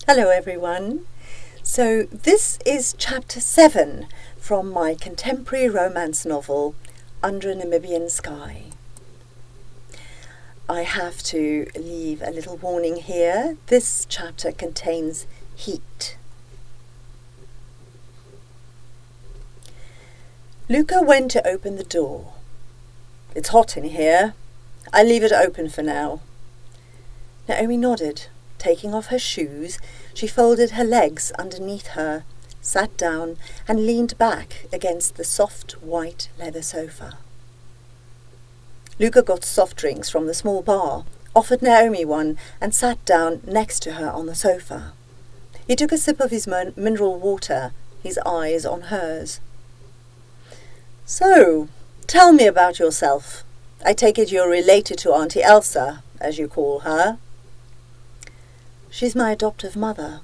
Hello everyone. So this is chapter 7 from my contemporary romance novel Under a Namibian Sky. I have to leave a little warning here. This chapter contains heat. Luca went to open the door. "It's hot in here. I'll leave it open for now." Naomi nodded. Taking off her shoes, she folded her legs underneath her, sat down and leaned back against the soft white leather sofa. Luca got soft drinks from the small bar, offered Naomi one and sat down next to her on the sofa. He took a sip of his mineral water, his eyes on hers. "So, tell me about yourself. I take it you're related to Auntie Elsa, as you call her." "She's my adoptive mother."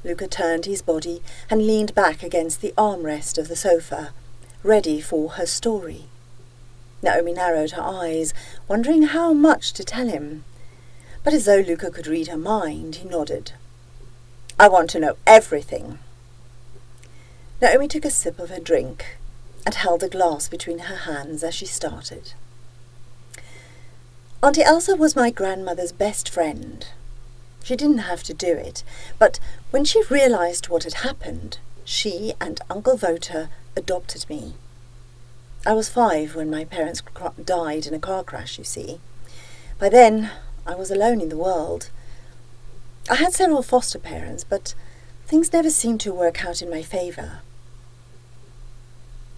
Luca turned his body and leaned back against the armrest of the sofa, ready for her story. Naomi narrowed her eyes, wondering how much to tell him. But as though Luca could read her mind, he nodded. "I want to know everything." Naomi took a sip of her drink and held a glass between her hands as she started. "Auntie Elsa was my grandmother's best friend. She didn't have to do it, but when she realized what had happened, she and Uncle Wouter adopted me. I was 5 when my parents died in a car crash, you see. By then, I was alone in the world. I had several foster parents, but things never seemed to work out in my favour."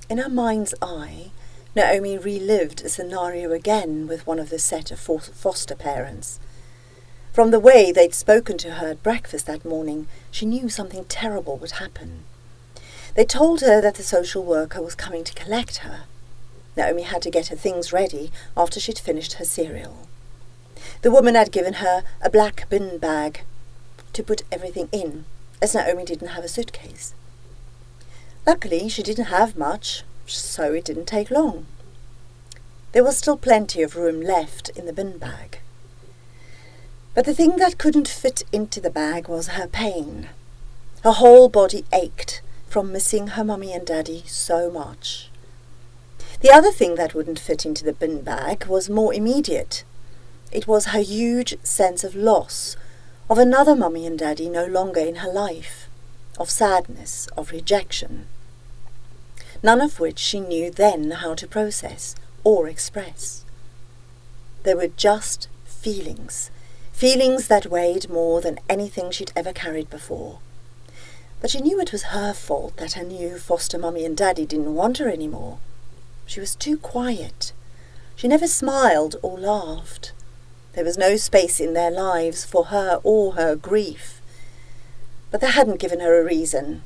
In her mind's eye, Naomi relived a scenario again with one of the set of foster parents. From the way they'd spoken to her at breakfast that morning, she knew something terrible would happen. They told her that the social worker was coming to collect her. Naomi had to get her things ready after she'd finished her cereal. The woman had given her a black bin bag to put everything in, as Naomi didn't have a suitcase. Luckily, she didn't have much, so it didn't take long. There was still plenty of room left in the bin bag. But the thing that couldn't fit into the bag was her pain. Her whole body ached from missing her mummy and daddy so much. The other thing that wouldn't fit into the bin bag was more immediate. It was her huge sense of loss, of another mummy and daddy no longer in her life, of sadness, of rejection, none of which she knew then how to process or express. They were just feelings. Feelings that weighed more than anything she'd ever carried before. But she knew it was her fault that her new foster mummy and daddy didn't want her anymore. She was too quiet. She never smiled or laughed. There was no space in their lives for her or her grief. But they hadn't given her a reason.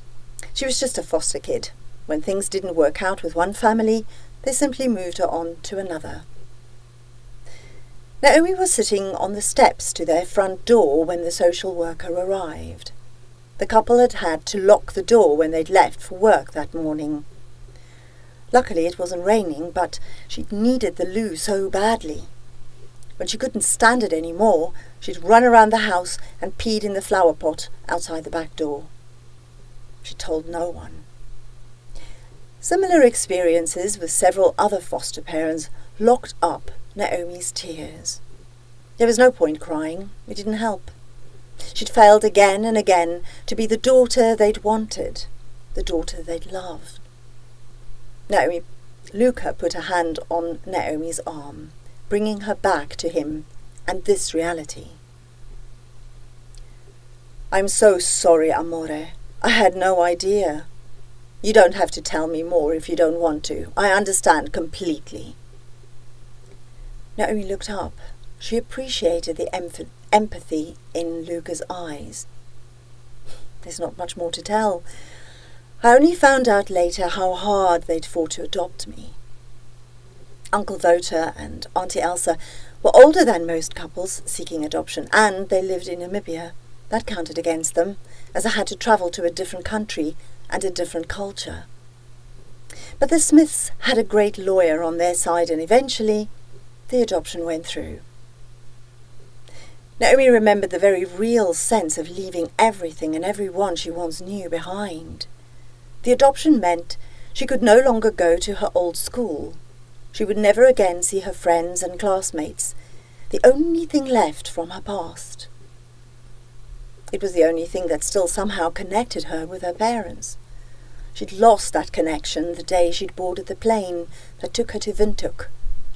She was just a foster kid. When things didn't work out with one family, they simply moved her on to another. Naomi was sitting on the steps to their front door when the social worker arrived. The couple had had to lock the door when they'd left for work that morning. Luckily it wasn't raining, but she'd needed the loo so badly. When she couldn't stand it any more, she'd run around the house and peed in the flower pot outside the back door. She told no one. Similar experiences with several other foster parents locked up Naomi's tears. There was no point crying. It didn't help. She'd failed again and again to be the daughter they'd wanted, the daughter they'd loved. Luca put a hand on Naomi's arm, bringing her back to him and this reality. "I'm so sorry, amore. I had no idea. You don't have to tell me more if you don't want to. I understand completely." Naomi looked up. She appreciated the empathy in Luca's eyes. "There's not much more to tell. I only found out later how hard they'd fought to adopt me. Uncle Wouter and Auntie Elsa were older than most couples seeking adoption, and they lived in Namibia. That counted against them, as I had to travel to a different country and a different culture. But the Smiths had a great lawyer on their side, and eventually the adoption went through." Naomi remembered the very real sense of leaving everything and everyone she once knew behind. The adoption meant she could no longer go to her old school. She would never again see her friends and classmates, the only thing left from her past. It was the only thing that still somehow connected her with her parents. She'd lost that connection the day she'd boarded the plane that took her to Windhoek,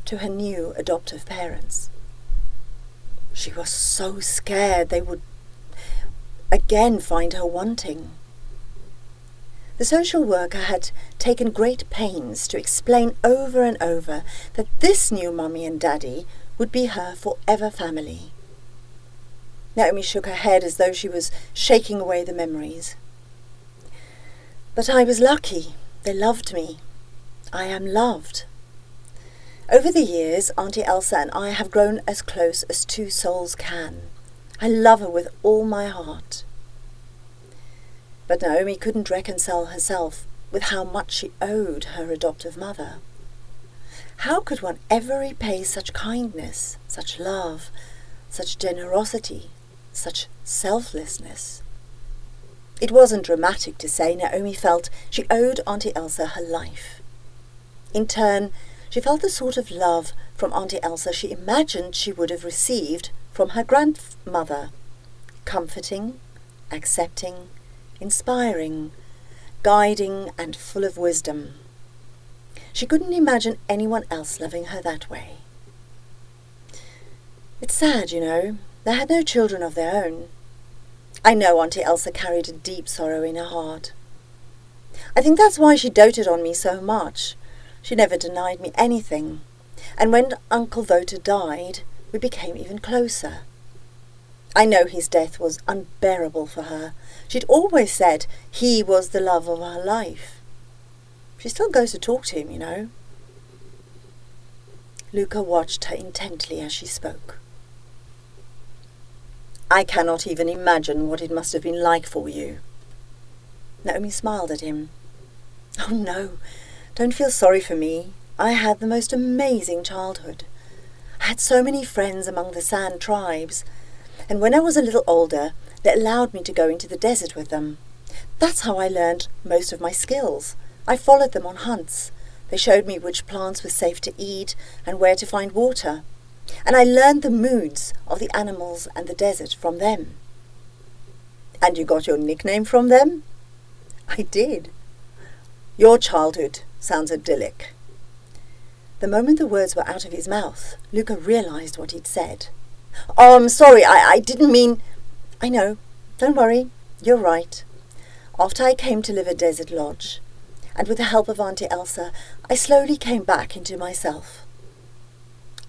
to her new adoptive parents. She was so scared they would again find her wanting. The social worker had taken great pains to explain over and over that this new mummy and daddy would be her forever family. Naomi shook her head as though she was shaking away the memories. But I was lucky. They loved me. I am loved. Over the years, Auntie Elsa and I have grown as close as two souls can. I love her with all my heart. But Naomi couldn't reconcile herself with how much she owed her adoptive mother. How could one ever repay such kindness, such love, such generosity, such selflessness? It wasn't dramatic to say Naomi felt she owed Auntie Elsa her life. In turn, she felt the sort of love from Auntie Elsa she imagined she would have received from her grandmother. Comforting, accepting, inspiring, guiding and full of wisdom. She couldn't imagine anyone else loving her that way. It's sad, you know. They had no children of their own. I know Auntie Elsa carried a deep sorrow in her heart. I think that's why she doted on me so much. She never denied me anything. And when Uncle Wouter died, we became even closer. I know his death was unbearable for her. She'd always said he was the love of her life. She still goes to talk to him, you know. Luca watched her intently as she spoke. I cannot even imagine what it must have been like for you. Naomi smiled at him. Oh no, don't feel sorry for me. I had the most amazing childhood. I had so many friends among the San tribes, and when I was a little older, they allowed me to go into the desert with them. That's how I learned most of my skills. I followed them on hunts. They showed me which plants were safe to eat and where to find water. And I learned the moods of the animals and the desert from them. And you got your nickname from them? I did. Your childhood sounds idyllic. The moment the words were out of his mouth, Luca realized what he'd said. Oh, I'm sorry, I didn't mean... I know, don't worry, you're right. After I came to live at Desert Lodge, and with the help of Auntie Elsa, I slowly came back into myself.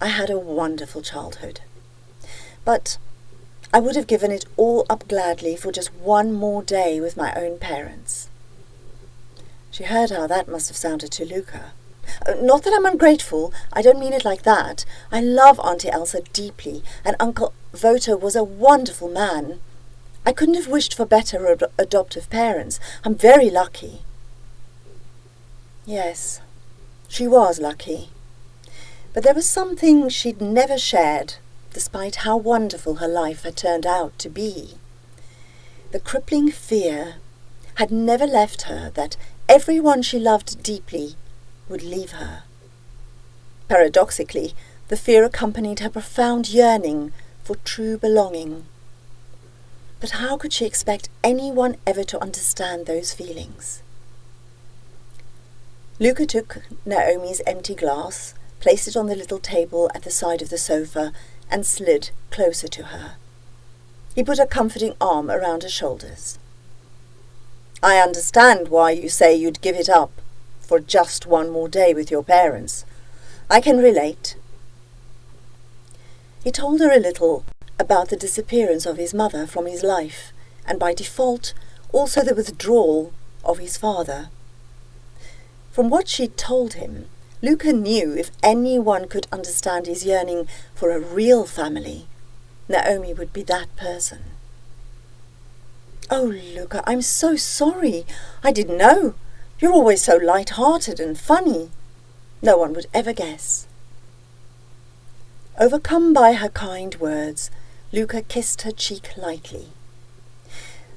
I had a wonderful childhood, but I would have given it all up gladly for just one more day with my own parents. She heard how that must have sounded to Luca. Not that I'm ungrateful, I don't mean it like that. I love Auntie Elsa deeply, and Uncle Wouter was a wonderful man. I couldn't have wished for better adoptive parents. I'm very lucky. Yes, she was lucky. But there was something she'd never shared, despite how wonderful her life had turned out to be. The crippling fear had never left her that everyone she loved deeply would leave her. Paradoxically, the fear accompanied her profound yearning for true belonging. But how could she expect anyone ever to understand those feelings? Luca took Naomi's empty glass, placed it on the little table at the side of the sofa, and slid closer to her. He put a comforting arm around her shoulders. I understand why you say you'd give it up for just one more day with your parents. I can relate. He told her a little about the disappearance of his mother from his life, and by default also the withdrawal of his father. From what she'd told him, Luca knew if anyone could understand his yearning for a real family, Naomi would be that person. Oh, Luca, I'm so sorry. I didn't know. You're always so light-hearted and funny. No one would ever guess. Overcome by her kind words, Luca kissed her cheek lightly.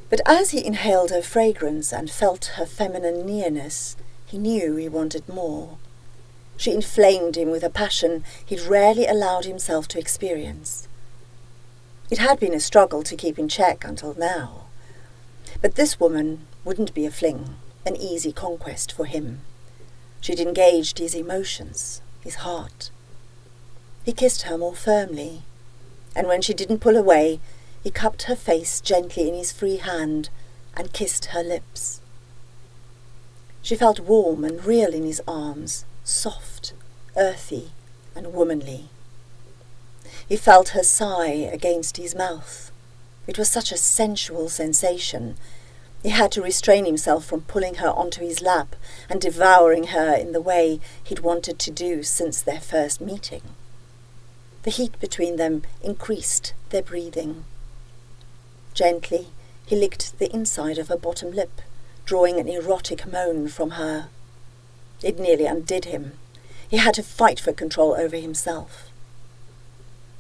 But as he inhaled her fragrance and felt her feminine nearness, he knew he wanted more. She inflamed him with a passion he'd rarely allowed himself to experience. It had been a struggle to keep in check until now. But this woman wouldn't be a fling, an easy conquest for him. She'd engaged his emotions, his heart. He kissed her more firmly, and when she didn't pull away, he cupped her face gently in his free hand and kissed her lips. She felt warm and real in his arms, soft, earthy, and womanly. He felt her sigh against his mouth. It was such a sensual sensation. He had to restrain himself from pulling her onto his lap and devouring her in the way he'd wanted to do since their first meeting. The heat between them increased their breathing. Gently, he licked the inside of her bottom lip, drawing an erotic moan from her. It nearly undid him. He had to fight for control over himself.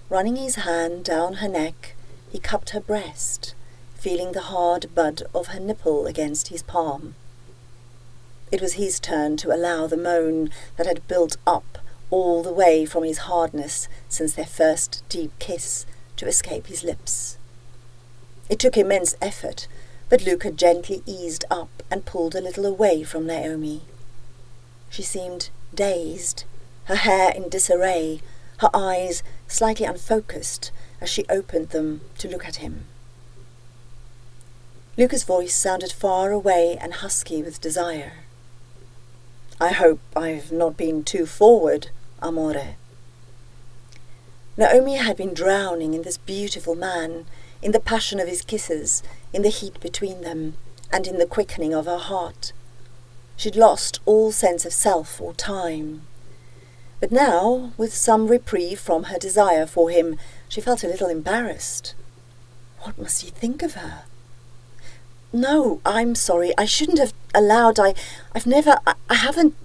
Running his hand down her neck, he cupped her breast, feeling the hard bud of her nipple against his palm. It was his turn to allow the moan that had built up all the way from his hardness since their first deep kiss to escape his lips. It took immense effort, but Luca gently eased up and pulled a little away from Naomi. She seemed dazed, her hair in disarray, her eyes slightly unfocused as she opened them to look at him. Luca's voice sounded far away and husky with desire. "I hope I've not been too forward, amore." Naomi had been drowning in this beautiful man, in the passion of his kisses, in the heat between them, and in the quickening of her heart. She'd lost all sense of self or time. But now, with some reprieve from her desire for him, she felt a little embarrassed. What must he think of her? "No, I'm sorry. I shouldn't have allowed. I haven't."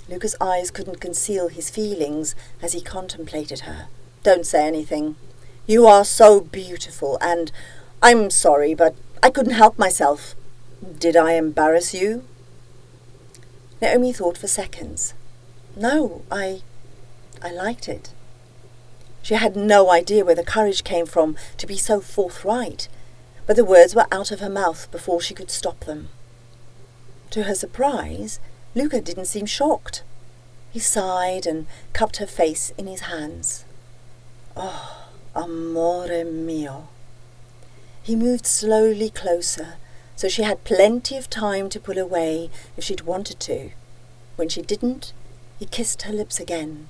Luca's eyes couldn't conceal his feelings as he contemplated her. "Don't say anything. You are so beautiful, and I'm sorry, but I couldn't help myself. Did I embarrass you?" Naomi thought for seconds. "No, I liked it." She had no idea where the courage came from to be so forthright, but the words were out of her mouth before she could stop them. To her surprise, Luca didn't seem shocked. He sighed and cupped her face in his hands. "Oh, amore mio." He moved slowly closer, so she had plenty of time to pull away if she'd wanted to. When she didn't, he kissed her lips again.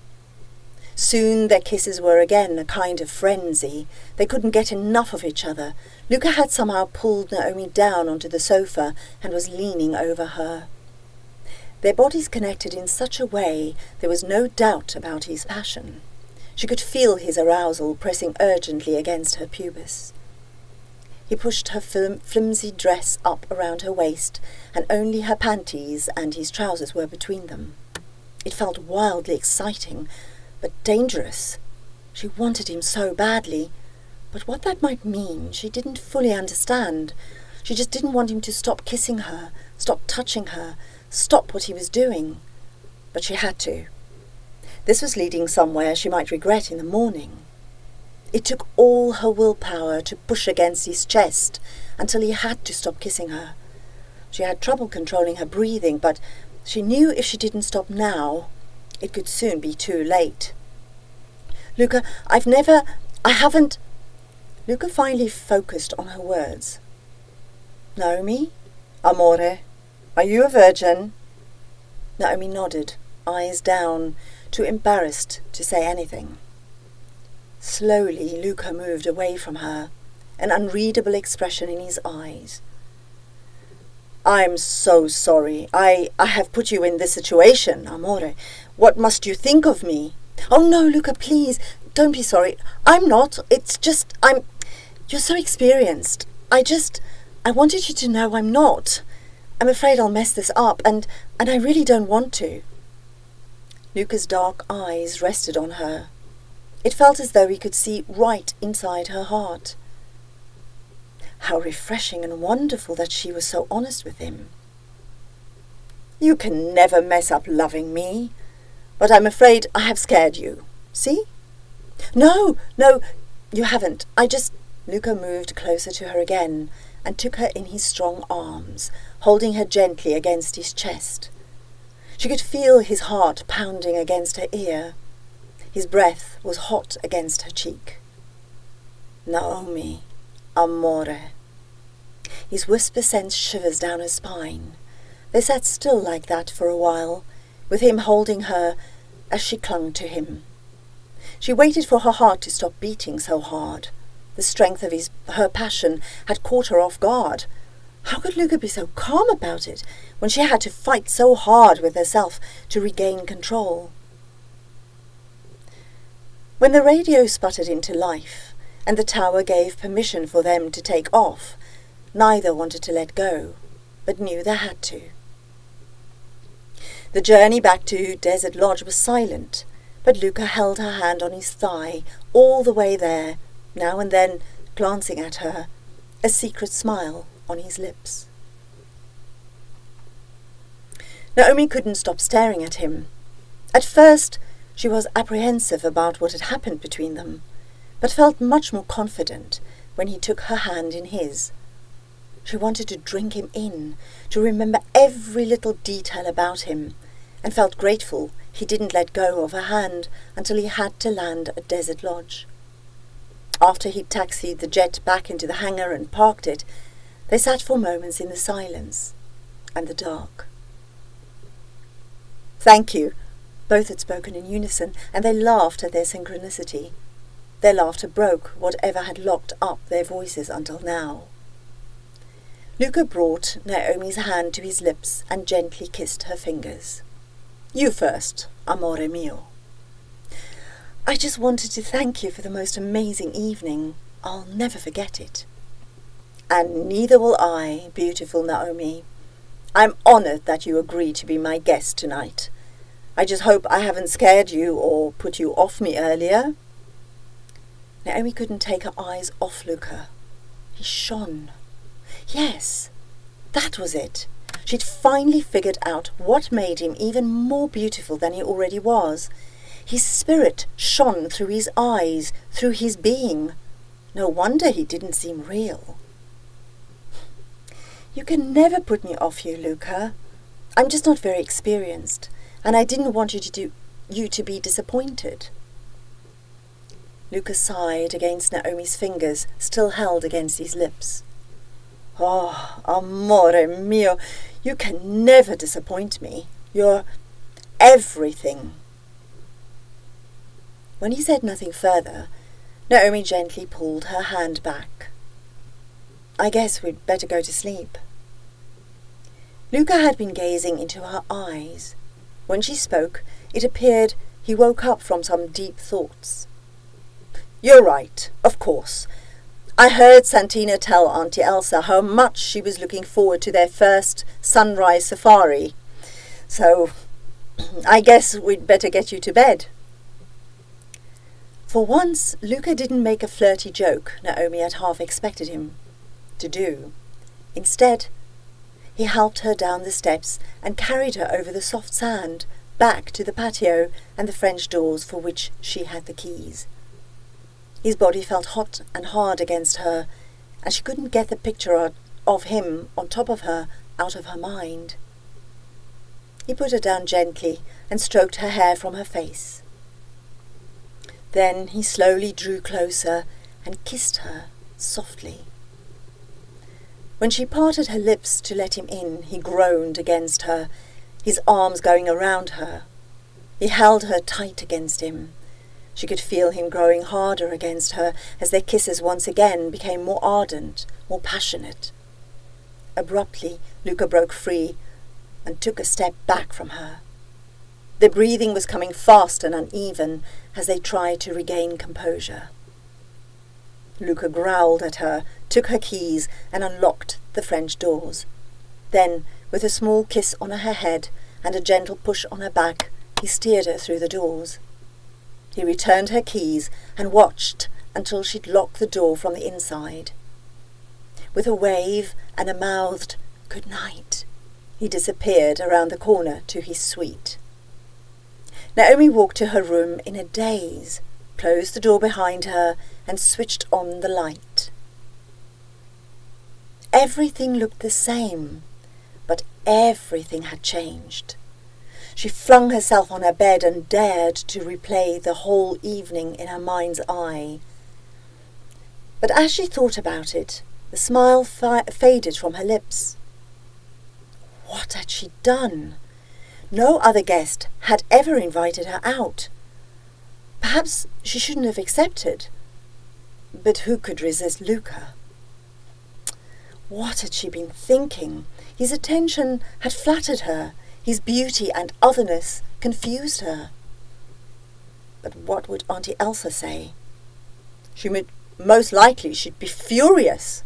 Soon their kisses were again a kind of frenzy. They couldn't get enough of each other. Luca had somehow pulled Naomi down onto the sofa and was leaning over her. Their bodies connected in such a way there was no doubt about his passion. She could feel his arousal pressing urgently against her pubis. He pushed her flimsy dress up around her waist, and only her panties and his trousers were between them. It felt wildly exciting, but dangerous. She wanted him so badly, but what that might mean she didn't fully understand. She just didn't want him to stop kissing her, stop touching her, stop what he was doing. But she had to. This was leading somewhere she might regret in the morning. It took all her willpower to push against his chest until he had to stop kissing her. She had trouble controlling her breathing, but she knew if she didn't stop now, it could soon be too late. "Luca, I haven't..." Luca finally focused on her words. "Naomi? Amore, are you a virgin?" Naomi nodded, eyes down, too embarrassed to say anything. Slowly, Luca moved away from her, an unreadable expression in his eyes. "I'm so sorry. I have put you in this situation, amore. What must you think of me?" "Oh no, Luca, please, don't be sorry. I'm not. It's just, you're so experienced. I wanted you to know I'm not. I'm afraid I'll mess this up, and I really don't want to." Luca's dark eyes rested on her. It felt as though he could see right inside her heart. How refreshing and wonderful that she was so honest with him. "You can never mess up loving me, but I'm afraid I have scared you. See?" No, you haven't. Luca moved closer to her again and took her in his strong arms, holding her gently against his chest. She could feel his heart pounding against her ear. His breath was hot against her cheek. "Naomi, amore." His whisper sent shivers down her spine. They sat still like that for a while, with him holding her as she clung to him. She waited for her heart to stop beating so hard. The strength of her passion had caught her off guard. How could Luca be so calm about it when she had to fight so hard with herself to regain control? When the radio sputtered into life and the tower gave permission for them to take off, neither wanted to let go, but knew they had to. The journey back to Desert Lodge was silent, but Luca held her hand on his thigh all the way there, now and then glancing at her, a secret smile on his lips. Naomi couldn't stop staring at him. At first, she was apprehensive about what had happened between them, but felt much more confident when he took her hand in his. She wanted to drink him in, to remember every little detail about him, and felt grateful he didn't let go of her hand until he had to land at Desert Lodge. After he'd taxied the jet back into the hangar and parked it, they sat for moments in the silence and the dark. "Thank you," both had spoken in unison, and they laughed at their synchronicity. Their laughter broke whatever had locked up their voices until now. Luca brought Naomi's hand to his lips and gently kissed her fingers. "You first, amore mio." "I just wanted to thank you for the most amazing evening. I'll never forget it." "And neither will I, beautiful Naomi. I'm honored that you agreed to be my guest tonight. I just hope I haven't scared you or put you off me earlier." Naomi couldn't take her eyes off Luca. He shone. Yes, that was it. She'd finally figured out what made him even more beautiful than he already was. His spirit shone through his eyes, through his being. No wonder he didn't seem real. "You can never put me off you, Luca. I'm just not very experienced, and I didn't want you to be disappointed." Luca sighed against Naomi's fingers, still held against his lips. "Oh, amore mio, you can never disappoint me. You're everything." When he said nothing further, Naomi gently pulled her hand back. "I guess we'd better go to sleep." Luca had been gazing into her eyes. When she spoke, it appeared he woke up from some deep thoughts. "You're right, of course. I heard Santina tell Auntie Elsa how much she was looking forward to their first sunrise safari. So, I guess we'd better get you to bed." For once, Luca didn't make a flirty joke Naomi had half expected him to do. Instead, he helped her down the steps and carried her over the soft sand, back to the patio and the French doors for which she had the keys. His body felt hot and hard against her, and she couldn't get the picture of him on top of her out of her mind. He put her down gently and stroked her hair from her face. Then he slowly drew closer and kissed her softly. When she parted her lips to let him in, he groaned against her, his arms going around her. He held her tight against him. She could feel him growing harder against her as their kisses once again became more ardent, more passionate. Abruptly, Luca broke free and took a step back from her. Their breathing was coming fast and uneven as they tried to regain composure. Luca growled at her, took her keys, and unlocked the French doors. Then, with a small kiss on her head and a gentle push on her back, he steered her through the doors. He returned her keys and watched until she'd locked the door from the inside. With a wave and a mouthed "good night," he disappeared around the corner to his suite. Naomi walked to her room in a daze, closed the door behind her and switched on the light. Everything looked the same, but everything had changed. She flung herself on her bed and dared to replay the whole evening in her mind's eye. But as she thought about it, the smile faded from her lips. What had she done? No other guest had ever invited her out. Perhaps she shouldn't have accepted. But who could resist Luca? What had she been thinking? His attention had flattered her. His beauty and otherness confused her. But what would Auntie Elsa say? Most likely she'd be furious.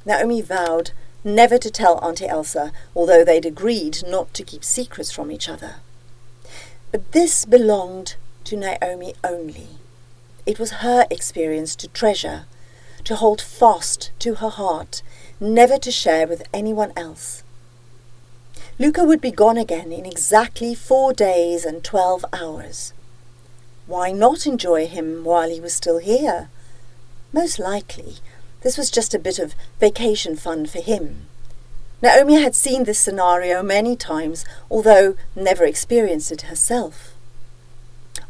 Naomi vowed never to tell Auntie Elsa, although they'd agreed not to keep secrets from each other. But this belonged to Naomi only. It was her experience to treasure, to hold fast to her heart, never to share with anyone else. Luca would be gone again in exactly 4 days and 12 hours. Why not enjoy him while he was still here? Most likely, this was just a bit of vacation fun for him. Naomi had seen this scenario many times, although never experienced it herself.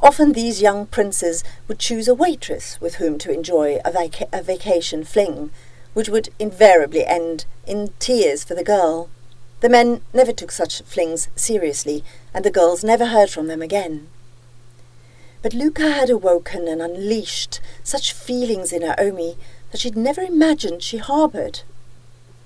Often these young princes would choose a waitress with whom to enjoy a vacation fling, which would invariably end in tears for the girl. The men never took such flings seriously, and the girls never heard from them again. But Luca had awoken and unleashed such feelings in Naomi that she'd never imagined she harboured.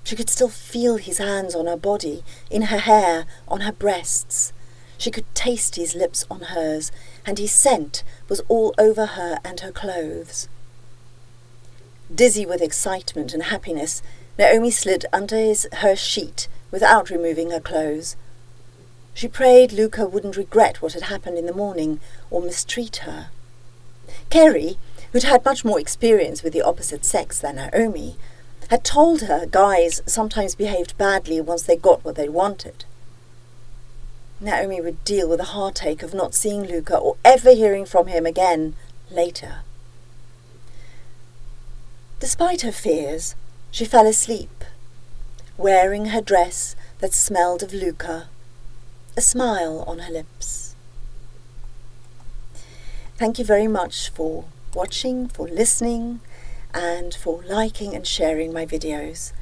She could still feel his hands on her body, in her hair, on her breasts. She could taste his lips on hers, and his scent was all over her and her clothes. Dizzy with excitement and happiness, Naomi slid under her sheet without removing her clothes. She prayed Luca wouldn't regret what had happened in the morning or mistreat her. Kerry, who'd had much more experience with the opposite sex than Naomi, had told her guys sometimes behaved badly once they got what they wanted. Naomi would deal with the heartache of not seeing Luca or ever hearing from him again later. Despite her fears, she fell asleep, wearing her dress that smelled of Luca, a smile on her lips. Thank you very much for watching, for listening, and for liking and sharing my videos.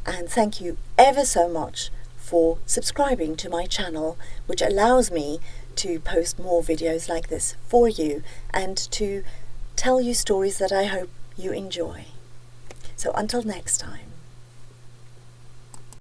And thank you ever so much for subscribing to my channel, which allows me to post more videos like this for you and to tell you stories that I hope you enjoy. So until next time.